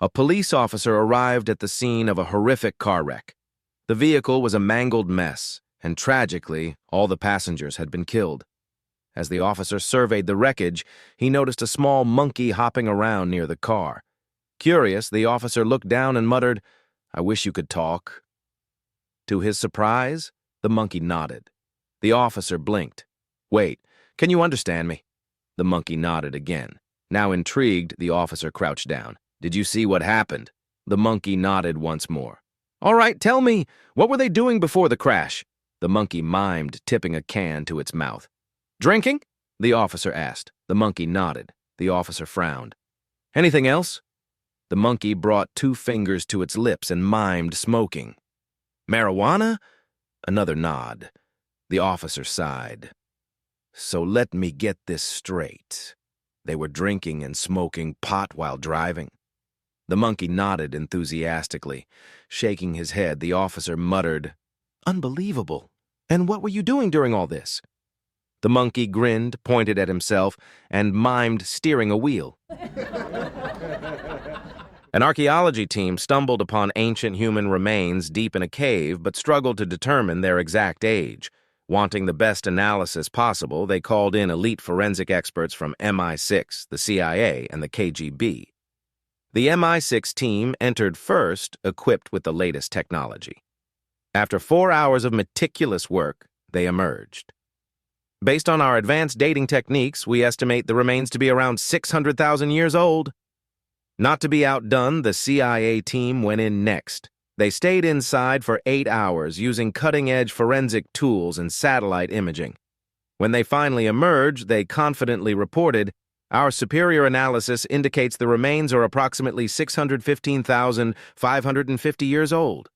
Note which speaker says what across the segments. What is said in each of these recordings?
Speaker 1: A police officer arrived at the scene of a horrific car wreck. The vehicle was a mangled mess, and tragically, all the passengers had been killed. As the officer surveyed the wreckage, he noticed a small monkey hopping around near the car. Curious, the officer looked down and muttered, "I wish you could talk." To his surprise, the monkey nodded. The officer blinked. "Wait, can you understand me?" The monkey nodded again. Now intrigued, the officer crouched down. "Did you see what happened?" The monkey nodded once more. "All right, tell me, what were they doing before the crash?" The monkey mimed, tipping a can to its mouth. "Drinking?" the officer asked. The monkey nodded. The officer frowned. "Anything else?" The monkey brought 2 fingers to its lips and mimed smoking. "Marijuana?" Another nod. The officer sighed. "So let me get this straight. They were drinking and smoking pot while driving?" The monkey nodded enthusiastically. Shaking his head, the officer muttered, "Unbelievable. And what were you doing during all this?" The monkey grinned, pointed at himself, and mimed steering a wheel. An archaeology team stumbled upon ancient human remains deep in a cave but struggled to determine their exact age. Wanting the best analysis possible, they called in elite forensic experts from MI6, the CIA, and the KGB. The MI6 team entered first, equipped with the latest technology. After 4 hours of meticulous work, they emerged. "Based on our advanced dating techniques, we estimate the remains to be around 600,000 years old." Not to be outdone, the CIA team went in next. They stayed inside for 8 hours using cutting-edge forensic tools and satellite imaging. When they finally emerged, they confidently reported, "Our superior analysis indicates the remains are approximately 615,550 years old."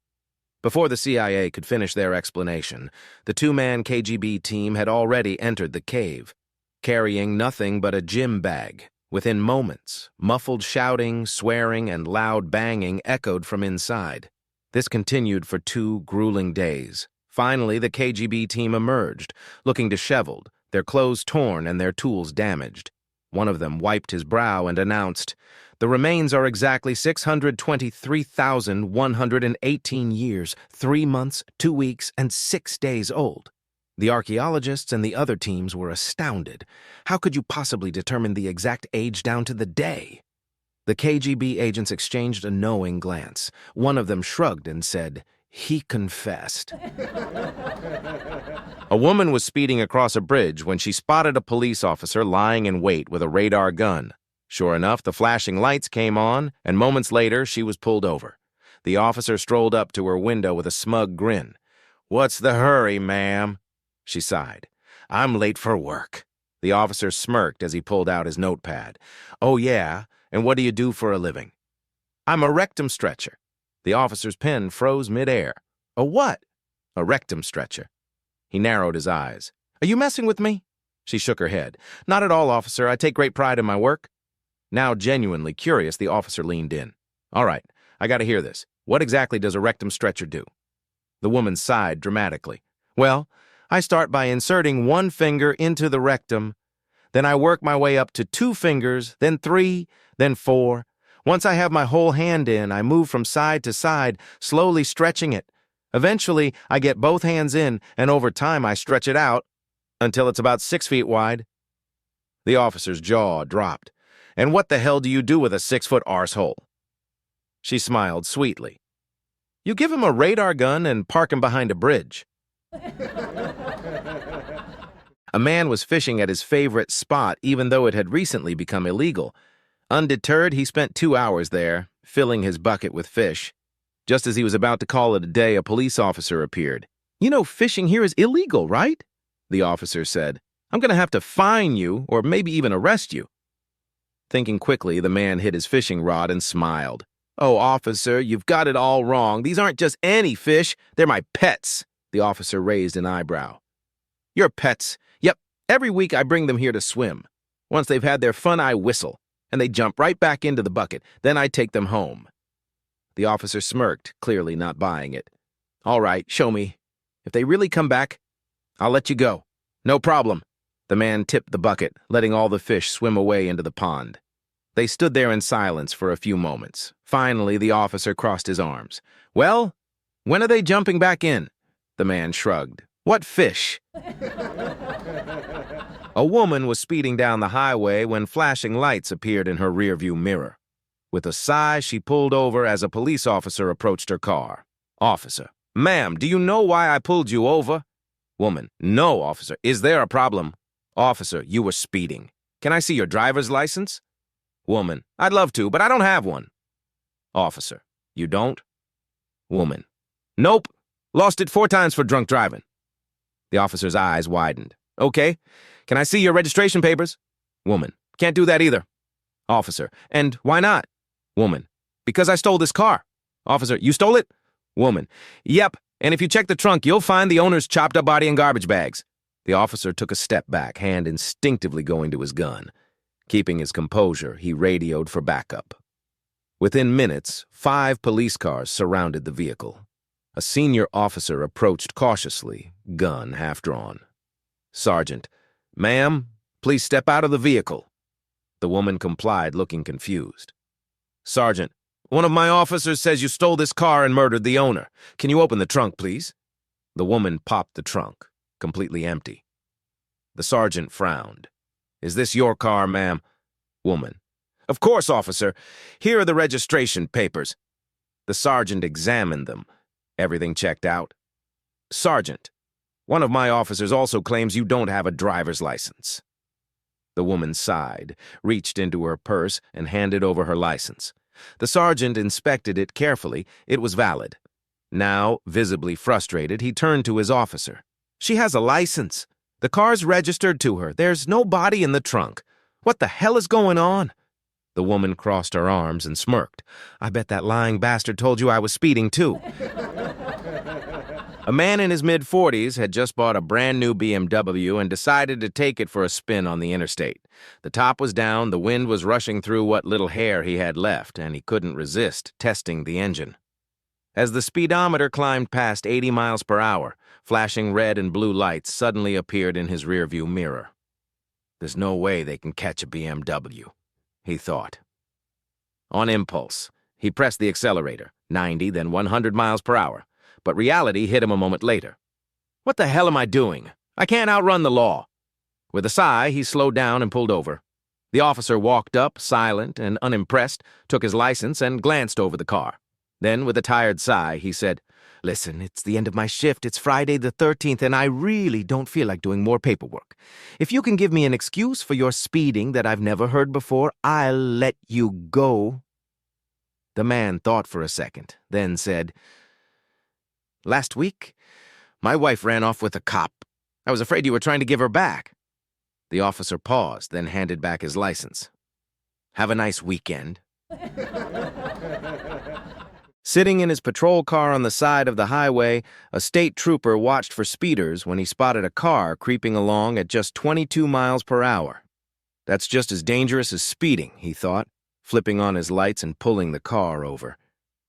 Speaker 1: Before the CIA could finish their explanation, the 2-man KGB team had already entered the cave, carrying nothing but a gym bag. Within moments, muffled shouting, swearing, and loud banging echoed from inside. This continued for 2 grueling days. Finally, the KGB team emerged, looking disheveled, their clothes torn and their tools damaged. One of them wiped his brow and announced, "The remains are exactly 623,118 years, 3 months, 2 weeks, and 6 days old." The archaeologists and the other teams were astounded. How could you possibly determine the exact age down to the day? The KGB agents exchanged a knowing glance. One of them shrugged and said, "He confessed." A woman was speeding across a bridge when she spotted a police officer lying in wait with a radar gun. Sure enough, the flashing lights came on, and moments later, she was pulled over. The officer strolled up to her window with a smug grin. "What's the hurry, ma'am?" She sighed. "I'm late for work." The officer smirked as he pulled out his notepad. "Oh, yeah? And what do you do for a living?" "I'm a rectum stretcher." The officer's pen froze midair. "A what?" "A rectum stretcher." He narrowed his eyes. "Are you messing with me?" She shook her head. "Not at all, officer. I take great pride in my work." Now genuinely curious, the officer leaned in. "All right, I gotta hear this. What exactly does a rectum stretcher do?" The woman sighed dramatically. "Well, I start by inserting 1 finger into the rectum. Then I work my way up to 2 fingers, then 3, then 4. Once I have my whole hand in, I move from side to side, slowly stretching it. Eventually, I get both hands in, and over time I stretch it out until it's about 6 feet wide." The officer's jaw dropped. "And what the hell do you do with a 6-foot arsehole?" She smiled sweetly. "You give him a radar gun and park him behind a bridge." A man was fishing at his favorite spot even though it had recently become illegal. Undeterred, he spent 2 hours there, filling his bucket with fish. Just as he was about to call it a day, a police officer appeared. "You know, fishing here is illegal, right?" the officer said. "I'm going to have to fine you or maybe even arrest you." Thinking quickly, the man hid his fishing rod and smiled. "Oh, officer, you've got it all wrong. These aren't just any fish. They're my pets." The officer raised an eyebrow. "Your pets? Yep, every week I bring them here to swim. Once they've had their fun, I whistle, and they jump right back into the bucket. Then I take them home." The officer smirked, clearly not buying it. "All right, show me. If they really come back, I'll let you go." "No problem." The man tipped the bucket, letting all the fish swim away into the pond. They stood there in silence for a few moments. Finally, the officer crossed his arms. "Well, when are they jumping back in?" The man shrugged. "What fish?" A woman was speeding down the highway when flashing lights appeared in her rearview mirror. With a sigh, she pulled over as a police officer approached her car. Officer: "Ma'am, do you know why I pulled you over?" Woman: "No, officer. Is there a problem?" Officer: "You were speeding. Can I see your driver's license?" Woman: "I'd love to, but I don't have one." Officer: "You don't?" Woman: "Nope. Lost it 4 times for drunk driving." The officer's eyes widened. "Okay. Can I see your registration papers?" Woman: "Can't do that either." Officer: "And why not?" Woman: "Because I stole this car." Officer: "You stole it?" Woman: "Yep, and if you check the trunk, you'll find the owner's chopped up body in garbage bags." The officer took a step back, hand instinctively going to his gun. Keeping his composure, he radioed for backup. Within minutes, 5 police cars surrounded the vehicle. A senior officer approached cautiously, gun half drawn. Sergeant: "Ma'am, please step out of the vehicle." The woman complied, looking confused. Sergeant: "One of my officers says you stole this car and murdered the owner. Can you open the trunk, please?" The woman popped the trunk, completely empty. The sergeant frowned. "Is this your car, ma'am?" Woman: "Of course, officer. Here are the registration papers." The sergeant examined them. Everything checked out. Sergeant: "One of my officers also claims you don't have a driver's license." The woman sighed, reached into her purse, and handed over her license. The sergeant inspected it carefully. It was valid. Now, visibly frustrated, he turned to his officer. "She has a license. The car's registered to her. There's no body in the trunk. What the hell is going on?" The woman crossed her arms and smirked. "I bet that lying bastard told you I was speeding, too." A man in his mid-40s had just bought a brand-new BMW and decided to take it for a spin on the interstate. The top was down, the wind was rushing through what little hair he had left, and he couldn't resist testing the engine. As the speedometer climbed past 80 miles per hour, flashing red and blue lights suddenly appeared in his rearview mirror. "There's no way they can catch a BMW," he thought. On impulse, he pressed the accelerator, 90, then 100 miles per hour. But reality hit him a moment later. "What the hell am I doing? I can't outrun the law." With a sigh, he slowed down and pulled over. The officer walked up, silent and unimpressed, took his license and glanced over the car. Then, with a tired sigh, he said, "Listen, it's the end of my shift. It's Friday the 13th, and I really don't feel like doing more paperwork. If you can give me an excuse for your speeding that I've never heard before, I'll let you go." The man thought for a second, then said, "Last week, my wife ran off with a cop. I was afraid you were trying to give her back." The officer paused, then handed back his license. "Have a nice weekend." Sitting in his patrol car on the side of the highway, a state trooper watched for speeders when he spotted a car creeping along at just 22 miles per hour. That's just as dangerous as speeding, he thought, flipping on his lights and pulling the car over.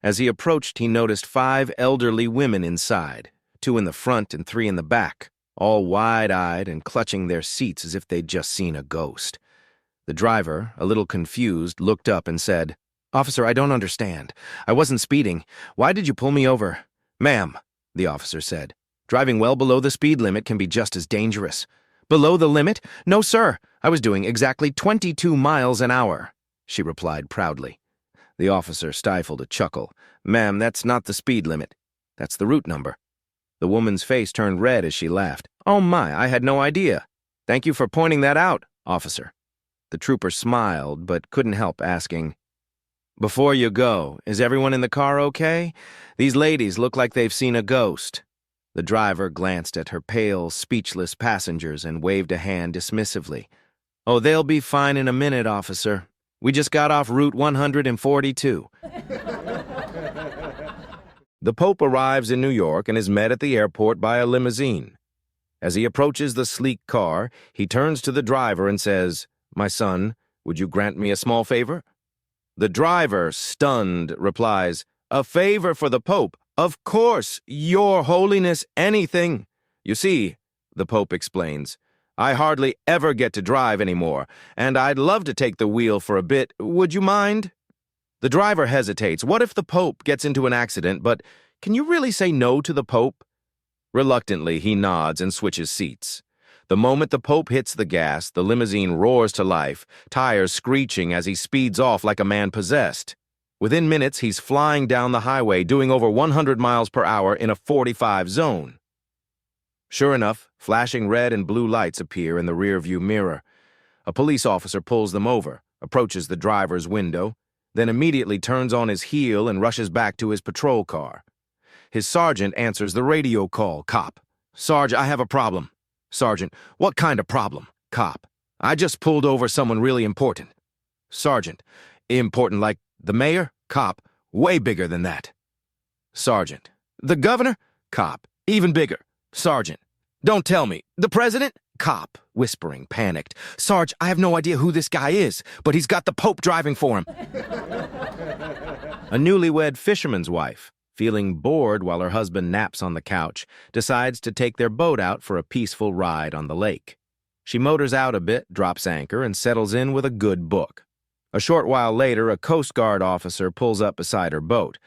Speaker 1: As he approached, he noticed 5 elderly women inside, 2 in the front and 3 in the back, all wide-eyed and clutching their seats as if they'd just seen a ghost. The driver, a little confused, looked up and said, "Officer, I don't understand. I wasn't speeding. Why did you pull me over?" "Ma'am," the officer said, "driving well below the speed limit can be just as dangerous." "Below the limit? No, sir. I was doing exactly 22 miles an hour," she replied proudly. The officer stifled a chuckle. "Ma'am, that's not the speed limit. That's the route number." The woman's face turned red as she laughed. "Oh my, I had no idea. Thank you for pointing that out, officer." The trooper smiled, but couldn't help asking, "Before you go, is everyone in the car okay? These ladies look like they've seen a ghost." The driver glanced at her pale, speechless passengers and waved a hand dismissively. "Oh, they'll be fine in a minute, officer. We just got off Route 142. The Pope arrives in New York and is met at the airport by a limousine. As he approaches the sleek car, he turns to the driver and says, "My son, would you grant me a small favor?" The driver, stunned, replies, "A favor for the Pope? Of course, Your Holiness, anything." "You see," the Pope explains, I hardly ever get to drive anymore, and I'd love to take the wheel for a bit. Would you mind? The driver hesitates. What if the Pope gets into an accident, but can you really say no to the Pope? Reluctantly, he nods and switches seats. The moment the Pope hits the gas, the limousine roars to life, tires screeching as he speeds off like a man possessed. Within minutes, he's flying down the highway, doing over 100 miles per hour in a 45 zone. Sure enough, flashing red and blue lights appear in the rearview mirror. A police officer pulls them over, approaches the driver's window, then immediately turns on his heel and rushes back to his patrol car. His sergeant answers the radio call. Cop. Sarge, I have a problem. Sergeant, what kind of problem? Cop. I just pulled over someone really important. Sergeant, important like the mayor? Cop, way bigger than that. Sergeant, the governor? Cop, even bigger. Sergeant, don't tell me. The president? Cop, whispering, panicked. Sarge, I have no idea who this guy is, but he's got the Pope driving for him. A newlywed fisherman's wife, feeling bored while her husband naps on the couch, decides to take their boat out for a peaceful ride on the lake. She motors out a bit, drops anchor, and settles in with a good book. A short while later, a Coast Guard officer pulls up beside her boat.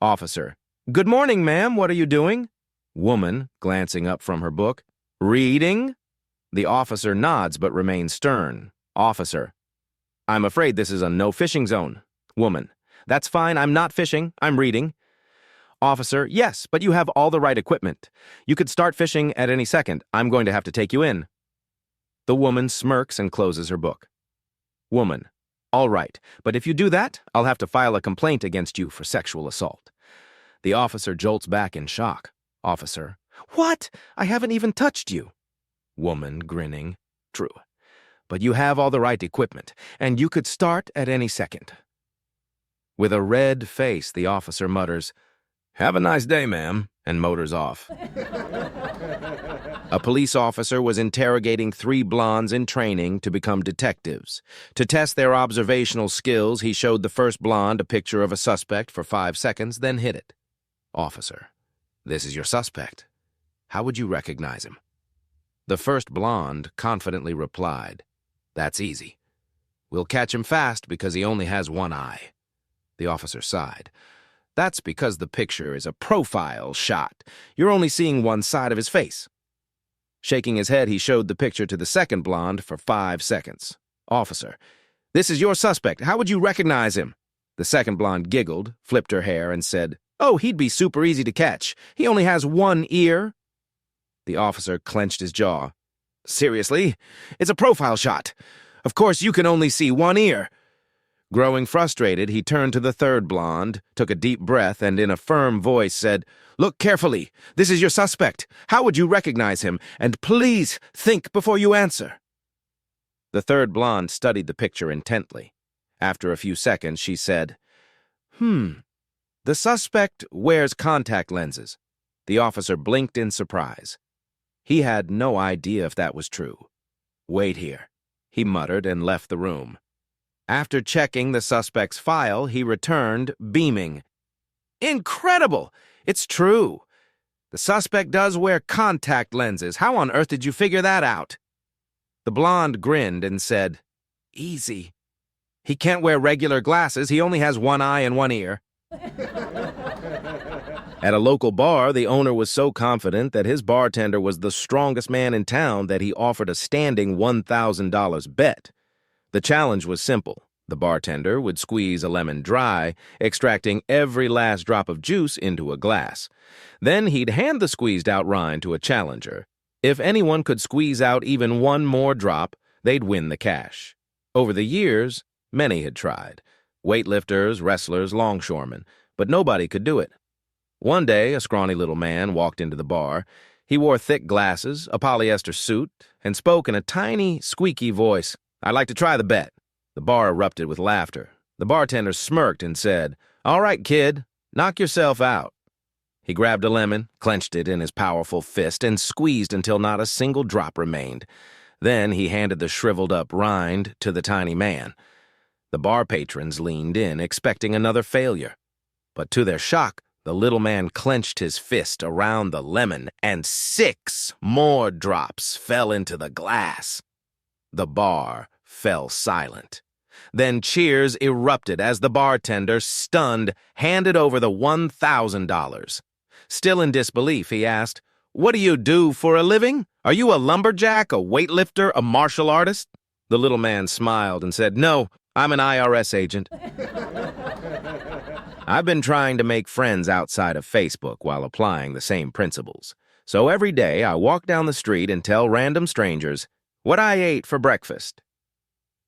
Speaker 1: Officer, good morning, ma'am. What are you doing? Woman, glancing up from her book, reading? The officer nods but remains stern. Officer, I'm afraid this is a no-fishing zone. Woman, that's fine. I'm not fishing. I'm reading. Officer, yes, but you have all the right equipment. You could start fishing at any second. I'm going to have to take you in. The woman smirks and closes her book. Woman, all right, but if you do that, I'll have to file a complaint against you for sexual assault. The officer jolts back in shock. Officer, what? I haven't even touched you. Woman, grinning. True, but you have all the right equipment, and you could start at any second. With a red face, the officer mutters, "Have a nice day, ma'am," and motors off. A police officer was interrogating 3 blondes in training to become detectives. To test their observational skills, he showed the first blonde a picture of a suspect for 5 seconds, then hit it. Officer, this is your suspect. How would you recognize him? The first blonde confidently replied, "That's easy. We'll catch him fast because he only has one eye." The officer sighed. "That's because the picture is a profile shot. You're only seeing one side of his face." Shaking his head, he showed the picture to the second blonde for 5 seconds. "Officer, this is your suspect. How would you recognize him?" The second blonde giggled, flipped her hair, and said, "Oh, he'd be super easy to catch. He only has one ear." The officer clenched his jaw. "Seriously? It's a profile shot. Of course you can only see one ear." Growing frustrated, he turned to the third blonde, took a deep breath, and in a firm voice said, "Look carefully. This is your suspect. How would you recognize him? And please think before you answer." The third blonde studied the picture intently. After a few seconds, she said, The suspect wears contact lenses." The officer blinked in surprise. He had no idea if that was true. "Wait here," he muttered and left the room. After checking the suspect's file, he returned, beaming. "Incredible! It's true. The suspect does wear contact lenses. How on earth did you figure that out?" The blonde grinned and said, "Easy. He can't wear regular glasses. He only has one eye and one ear." At a local bar, the owner was so confident that his bartender was the strongest man in town that he offered a standing $1,000 bet. The challenge was simple. The bartender would squeeze a lemon dry, extracting every last drop of juice into a glass. Then he'd hand the squeezed-out rind to a challenger. If anyone could squeeze out even one more drop, they'd win the cash. Over the years, many had tried. Weightlifters, wrestlers, longshoremen. But nobody could do it. One day, a scrawny little man walked into the bar. He wore thick glasses, a polyester suit, and spoke in a tiny, squeaky voice. "I'd like to try the bet." The bar erupted with laughter. The bartender smirked and said, "All right, kid, knock yourself out." He grabbed a lemon, clenched it in his powerful fist, and squeezed until not a single drop remained. Then he handed the shriveled-up rind to the tiny man. The bar patrons leaned in, expecting another failure. But to their shock, The little man clenched his fist around the lemon, and 6 more drops fell into the glass. The bar fell silent. Then cheers erupted as the bartender, stunned, handed over the $1,000. Still in disbelief, he asked, "What do you do for a living? Are you a lumberjack, a weightlifter, a martial artist?" The little man smiled and said, "No, I'm an IRS agent." I've been trying to make friends outside of Facebook while applying the same principles. So every day I walk down the street and tell random strangers what I ate for breakfast,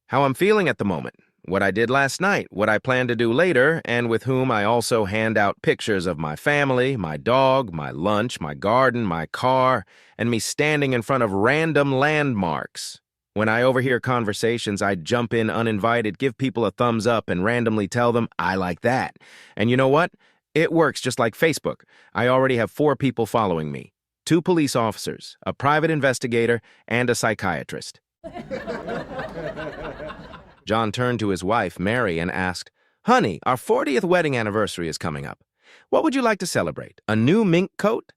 Speaker 1: how I'm feeling at the moment, what I did last night, what I plan to do later, and with whom I also hand out pictures of my family, my dog, my lunch, my garden, my car, and me standing in front of random landmarks. When I overhear conversations, I jump in uninvited, give people a thumbs up, and randomly tell them, "I like that." And you know what? It works just like Facebook. I already have 4 people following me: 2 police officers, a private investigator, and a psychiatrist. John turned to his wife, Mary, and asked, "Honey, our 40th wedding anniversary is coming up. What would you like to celebrate? A new mink coat?"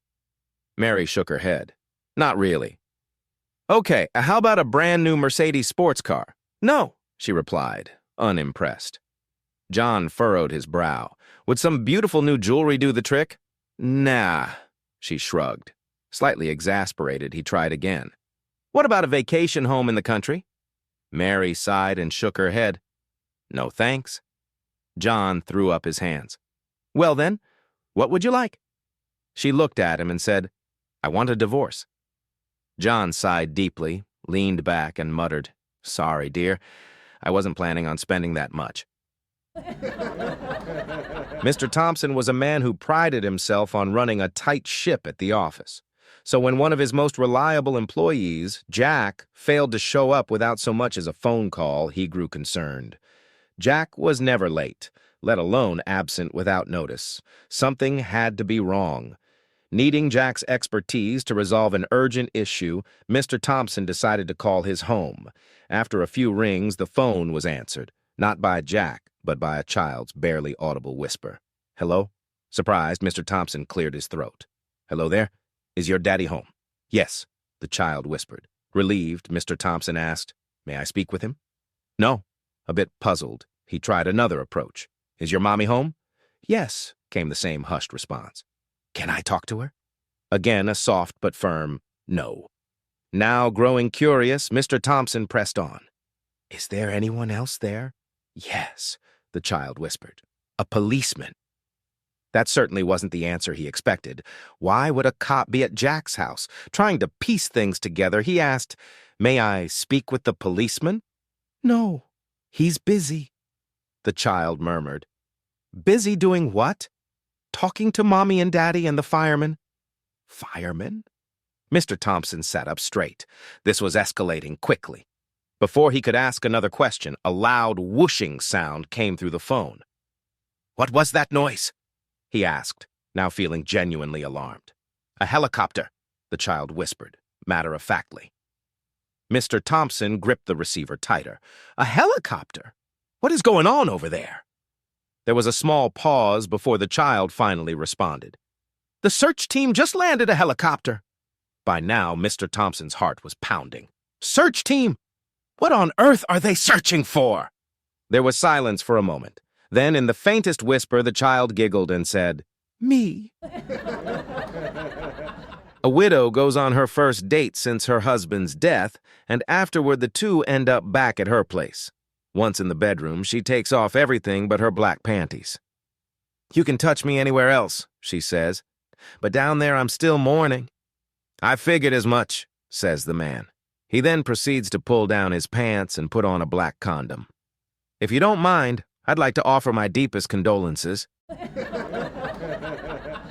Speaker 1: Mary shook her head. "Not really." "Okay, how about a brand new Mercedes sports car?" "No," she replied, unimpressed. John furrowed his brow. "Would some beautiful new jewelry do the trick?" "Nah," she shrugged. Slightly exasperated, he tried again. "What about a vacation home in the country?" Mary sighed and shook her head. "No thanks." John threw up his hands. "Well then, what would you like?" She looked at him and said, "I want a divorce." John sighed deeply, leaned back, and muttered, "Sorry, dear. I wasn't planning on spending that much." Mr. Thompson was a man who prided himself on running a tight ship at the office. So when one of his most reliable employees, Jack, failed to show up without so much as a phone call, he grew concerned. Jack was never late, let alone absent without notice. Something had to be wrong. Needing Jack's expertise to resolve an urgent issue, Mr. Thompson decided to call his home. After a few rings, the phone was answered, not by Jack, but by a child's barely audible whisper. "Hello?" Surprised, Mr. Thompson cleared his throat. "Hello there? Is your daddy home?" "Yes," the child whispered. Relieved, Mr. Thompson asked, "May I speak with him?" "No." A bit puzzled, he tried another approach. "Is your mommy home?" "Yes," came the same hushed response. "Can I talk to her?" Again a soft but firm no. Now growing curious, Mr. Thompson pressed on. "Is there anyone else there?" "Yes," the child whispered. "A policeman." That certainly wasn't the answer he expected. Why would a cop be at Jack's house? Trying to piece things together, he asked, "May I speak with the policeman?" "No, he's busy," the child murmured. "Busy doing what?" "Talking to Mommy and Daddy and the fireman." "Fireman?" Mr. Thompson sat up straight. This was escalating quickly. Before he could ask another question, a loud whooshing sound came through the phone. "What was that noise?" he asked, now feeling genuinely alarmed. "A helicopter," the child whispered, matter-of-factly. Mr. Thompson gripped the receiver tighter. "A helicopter? What is going on over there?" There was a small pause before the child finally responded. "The search team just landed a helicopter." By now, Mr. Thompson's heart was pounding. "Search team? What on earth are they searching for?" There was silence for a moment. Then, in the faintest whisper, the child giggled and said, "Me." A widow goes on her first date since her husband's death, and afterward the two end up back at her place. Once in the bedroom, she takes off everything but her black panties. "You can touch me anywhere else," she says, "but down there I'm still mourning." "I figured as much," says the man. He then proceeds to pull down his pants and put on a black condom. "If you don't mind, I'd like to offer my deepest condolences."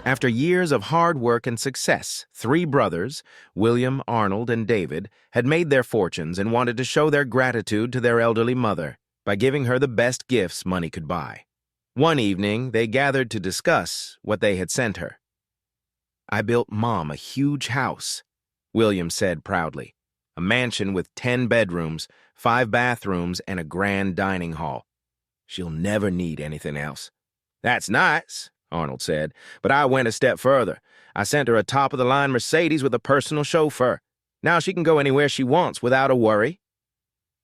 Speaker 1: After years of hard work and success, 3 brothers, William, Arnold, and David, had made their fortunes and wanted to show their gratitude to their elderly mother by giving her the best gifts money could buy. One evening, they gathered to discuss what they had sent her. "I built Mom a huge house," William said proudly. "A mansion with 10 bedrooms, 5 bathrooms, and a grand dining hall. She'll never need anything else." "That's nice," Arnold said. But I went a step further. I sent her a top-of-the-line Mercedes with a personal chauffeur. Now she can go anywhere she wants without a worry.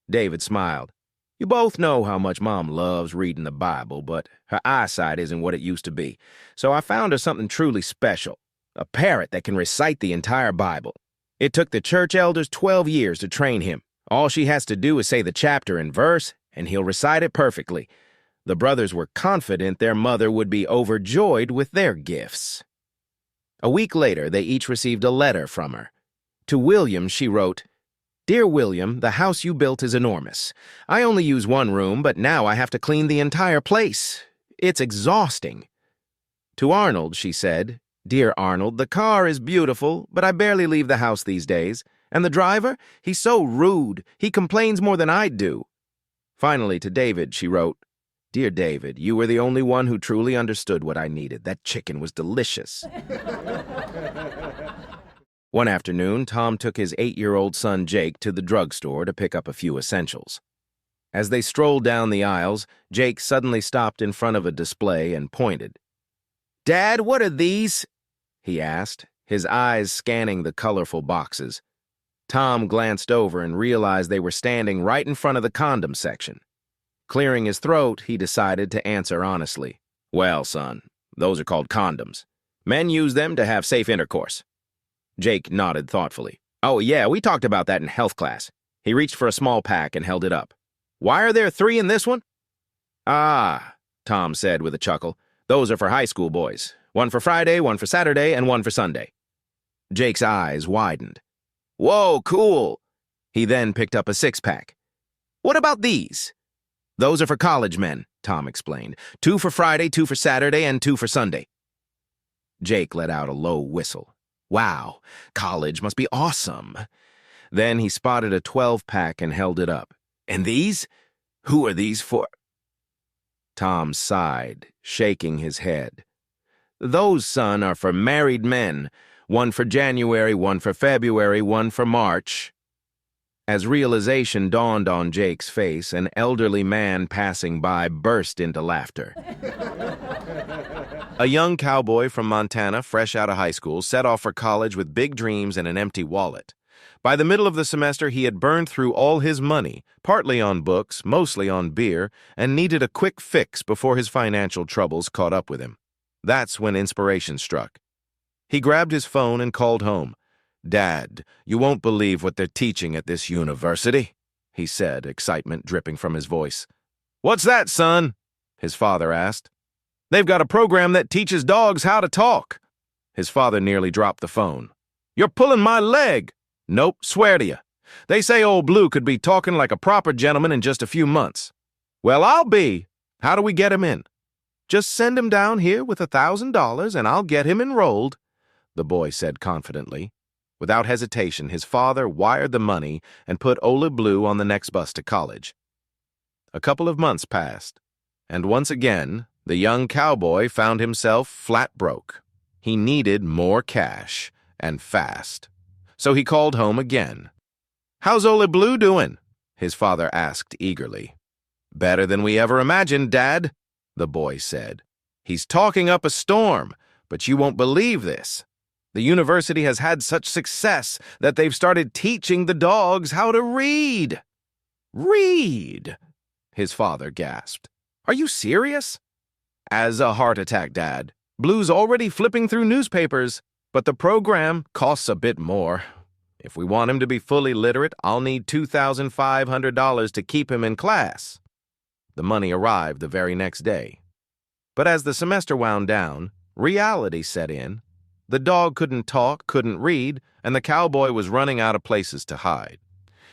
Speaker 1: David smiled. You both know how much Mom loves reading the Bible, but her eyesight isn't what it used to be. So I found her something truly special, a parrot that can recite the entire Bible. It took the church elders 12 years to train him. All she has to do is say the chapter and verse, and he'll recite it perfectly. The brothers were confident their mother would be overjoyed with their gifts. A week later, they each received a letter from her. To William, she wrote, Dear William, the house you built is enormous. I only use one room, but now I have to clean the entire place. It's exhausting. To Arnold, she said, Dear Arnold, the car is beautiful, but I barely leave the house these days. And the driver? He's so rude. He complains more than I do. Finally, to David, she wrote, Dear David, you were the only one who truly understood what I needed. That chicken was delicious. One afternoon, Tom took his 8-year-old son Jake to the drugstore to pick up a few essentials. As they strolled down the aisles, Jake suddenly stopped in front of a display and pointed. Dad, what are these? He asked, his eyes scanning the colorful boxes. Tom glanced over and realized they were standing right in front of the condom section. Clearing his throat, he decided to answer honestly. Well, son, those are called condoms. Men use them to have safe intercourse. Jake nodded thoughtfully. Oh, yeah, we talked about that in health class. He reached for a small pack and held it up. Why are there 3 in this one? Ah, Tom said with a chuckle. Those are for high school boys. One for Friday, one for Saturday, and one for Sunday. Jake's eyes widened. Whoa, cool. He then picked up a 6-pack. What about these? Those are for college men, Tom explained. 2 for Friday, 2 for Saturday, and 2 for Sunday. Jake let out a low whistle. Wow, college must be awesome. Then he spotted a 12-pack and held it up. And these? Who are these for? Tom sighed, shaking his head. Those, son, are for married men. One for January, one for February, one for March. As realization dawned on Jake's face, an elderly man passing by burst into laughter. A young cowboy from Montana, fresh out of high school, set off for college with big dreams and an empty wallet. By the middle of the semester, he had burned through all his money, partly on books, mostly on beer, and needed a quick fix before his financial troubles caught up with him. That's when inspiration struck. He grabbed his phone and called home. Dad, you won't believe what they're teaching at this university, he said, excitement dripping from his voice. What's that, son? His father asked. They've got a program that teaches dogs how to talk. His father nearly dropped the phone. You're pulling my leg. Nope, swear to you. They say old Blue could be talking like a proper gentleman in just a few months. Well, I'll be. How do we get him in? Just send him down here with $1,000 and I'll get him enrolled, the boy said confidently. Without hesitation, his father wired the money and put Ole Blue on the next bus to college. A couple of months passed, and once again, the young cowboy found himself flat broke. He needed more cash, and fast. So he called home again. How's Ole Blue doing? His father asked eagerly. Better than we ever imagined, Dad, the boy said. He's talking up a storm, but you won't believe this. The university has had such success that they've started teaching the dogs how to read. Read, his father gasped. Are you serious? As a heart attack, Dad. Blue's already flipping through newspapers, but the program costs a bit more. If we want him to be fully literate, I'll need $2,500 to keep him in class. The money arrived the very next day. But as the semester wound down, reality set in. The dog couldn't talk, couldn't read, and the cowboy was running out of places to hide.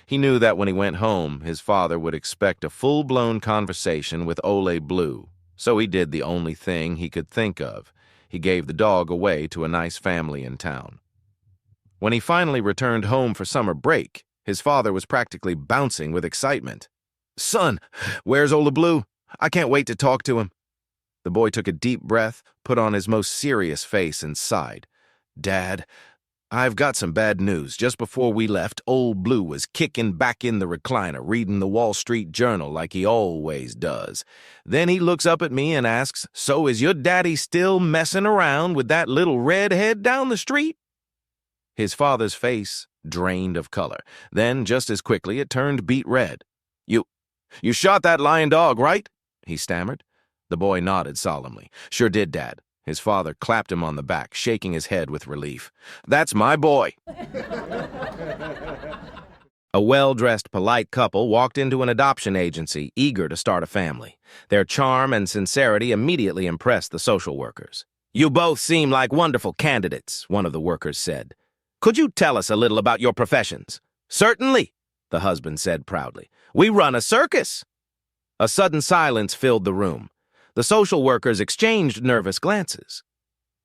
Speaker 1: He knew that when he went home, his father would expect a full-blown conversation with Ole Blue, so he did the only thing he could think of. He gave the dog away to a nice family in town. When he finally returned home for summer break, his father was practically bouncing with excitement. Son, where's Ole Blue? I can't wait to talk to him. The boy took a deep breath, put on his most serious face, and sighed. Dad, I've got some bad news. Just before we left, Old Blue was kicking back in the recliner, reading the Wall Street Journal like he always does. Then he looks up at me and asks, "So is your daddy still messing around with that little redhead down the street?" His father's face drained of color. Then, just as quickly, it turned beet red. You shot that lying dog, right?" he stammered. The boy nodded solemnly. "Sure did, Dad." His father clapped him on the back, shaking his head with relief. "That's my boy." A well-dressed, polite couple walked into an adoption agency, eager to start a family. Their charm and sincerity immediately impressed the social workers. "You both seem like wonderful candidates," one of the workers said. "Could you tell us a little about your professions?" "Certainly," the husband said proudly. "We run a circus." A sudden silence filled the room. The social workers exchanged nervous glances.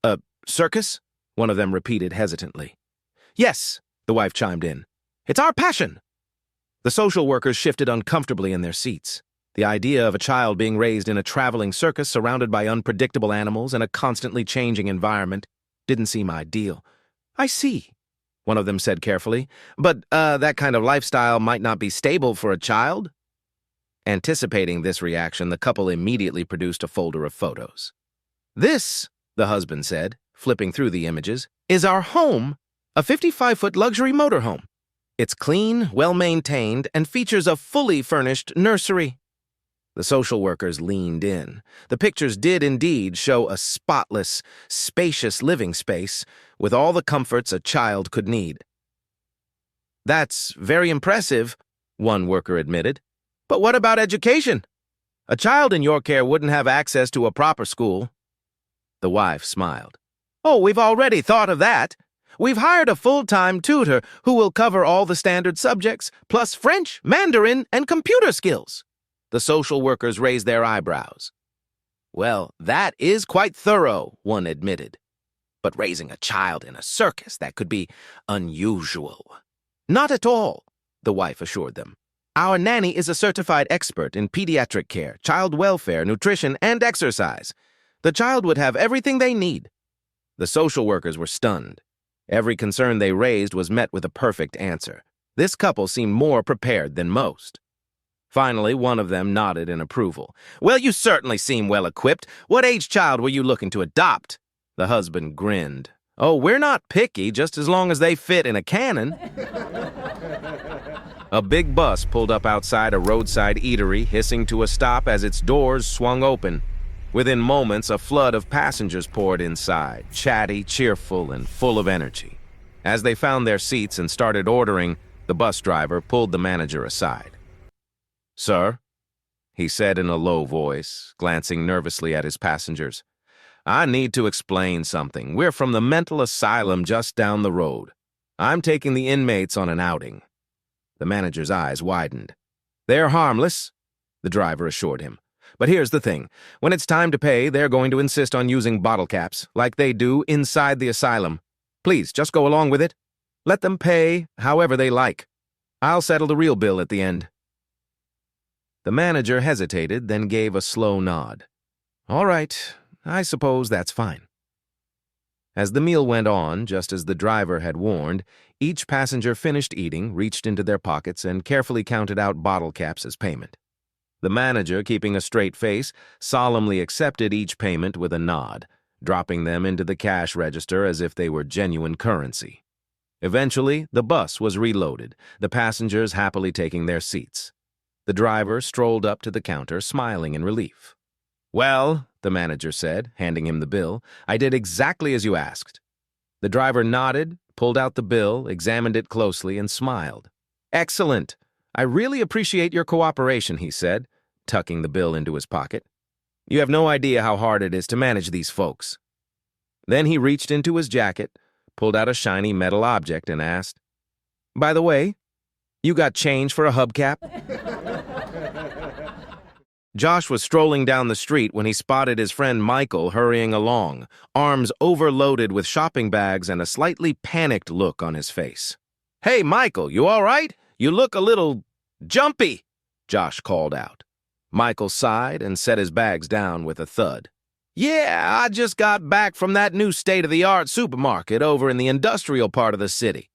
Speaker 1: "A circus?" one of them repeated hesitantly. "Yes," the wife chimed in. "It's our passion." The social workers shifted uncomfortably in their seats. The idea of a child being raised in a traveling circus surrounded by unpredictable animals and a constantly changing environment didn't seem ideal. "I see," one of them said carefully. "But, that kind of lifestyle might not be stable for a child?" Anticipating this reaction, the couple immediately produced a folder of photos. "This," the husband said, flipping through the images, "is our home, a 55-foot luxury motorhome. It's clean, well-maintained, and features a fully furnished nursery." The social workers leaned in. The pictures did indeed show a spotless, spacious living space with all the comforts a child could need. "That's very impressive," one worker admitted. "But what about education? A child in your care wouldn't have access to a proper school." The wife smiled. "Oh, we've already thought of that. We've hired a full-time tutor who will cover all the standard subjects, plus French, Mandarin, and computer skills." The social workers raised their eyebrows. "Well, that is quite thorough," one admitted. "But raising a child in a circus, that could be unusual." "Not at all," the wife assured them. "Our nanny is a certified expert in pediatric care, child welfare, nutrition, and exercise. The child would have everything they need." The social workers were stunned. Every concern they raised was met with a perfect answer. This couple seemed more prepared than most. Finally, one of them nodded in approval. "Well, you certainly seem well-equipped. What age child were you looking to adopt?" The husband grinned. "Oh, we're not picky, just as long as they fit in a cannon." A big bus pulled up outside a roadside eatery, hissing to a stop as its doors swung open. Within moments, a flood of passengers poured inside, chatty, cheerful, and full of energy. As they found their seats and started ordering, the bus driver pulled the manager aside. "Sir," he said in a low voice, glancing nervously at his passengers, "I need to explain something. We're from the mental asylum just down the road. I'm taking the inmates on an outing." The manager's eyes widened. "They're harmless," the driver assured him. "But here's the thing. When it's time to pay, they're going to insist on using bottle caps, like they do inside the asylum. Please, just go along with it. Let them pay however they like. I'll settle the real bill at the end." The manager hesitated, then gave a slow nod. "All right, I suppose that's fine." As the meal went on, just as the driver had warned, each passenger finished eating, reached into their pockets, and carefully counted out bottle caps as payment. The manager, keeping a straight face, solemnly accepted each payment with a nod, dropping them into the cash register as if they were genuine currency. Eventually, the bus was reloaded, the passengers happily taking their seats. The driver strolled up to the counter, smiling in relief. "Well," the manager said, handing him the bill, "I did exactly as you asked." The driver nodded, pulled out the bill, examined it closely, and smiled. "Excellent. I really appreciate your cooperation," he said, tucking the bill into his pocket. "You have no idea how hard it is to manage these folks." Then he reached into his jacket, pulled out a shiny metal object, and asked, "By the way, you got change for a hubcap?" Josh was strolling down the street when he spotted his friend Michael hurrying along, arms overloaded with shopping bags and a slightly panicked look on his face. "Hey, Michael, you all right? You look a little jumpy," Josh called out. Michael sighed and set his bags down with a thud. Yeah, I just got back from that new state-of-the-art supermarket over in the industrial part of the city.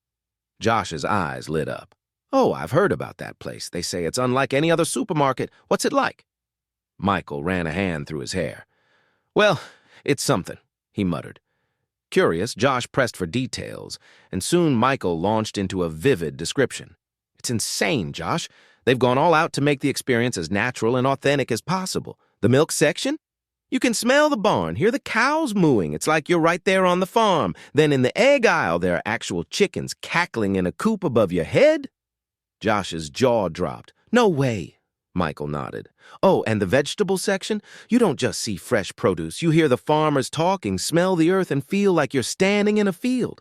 Speaker 1: Josh's eyes lit up. Oh, I've heard about that place. They say it's unlike any other supermarket. What's it like? Michael ran a hand through his hair. Well, it's something, he muttered. Curious, Josh pressed for details, and soon Michael launched into a vivid description. It's insane, Josh. They've gone all out to make the experience as natural and authentic as possible. The milk section? You can smell the barn, hear the cows mooing. It's like you're right there on the farm. Then in the egg aisle, there are actual chickens cackling in a coop above your head. Josh's jaw dropped. No way, Michael nodded. Oh, and the vegetable section? You don't just see fresh produce. You hear the farmers talking, smell the earth, and feel like you're standing in a field.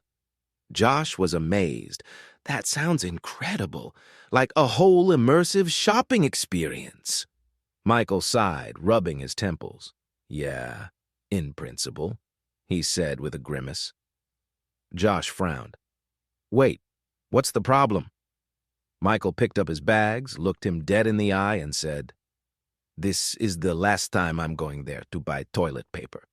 Speaker 1: Josh was amazed. That sounds incredible. Like a whole immersive shopping experience. Michael sighed, rubbing his temples. Yeah, in principle, he said with a grimace. Josh frowned. Wait, what's the problem? Michael picked up his bags, looked him dead in the eye, and said, This is the last time I'm going there to buy toilet paper.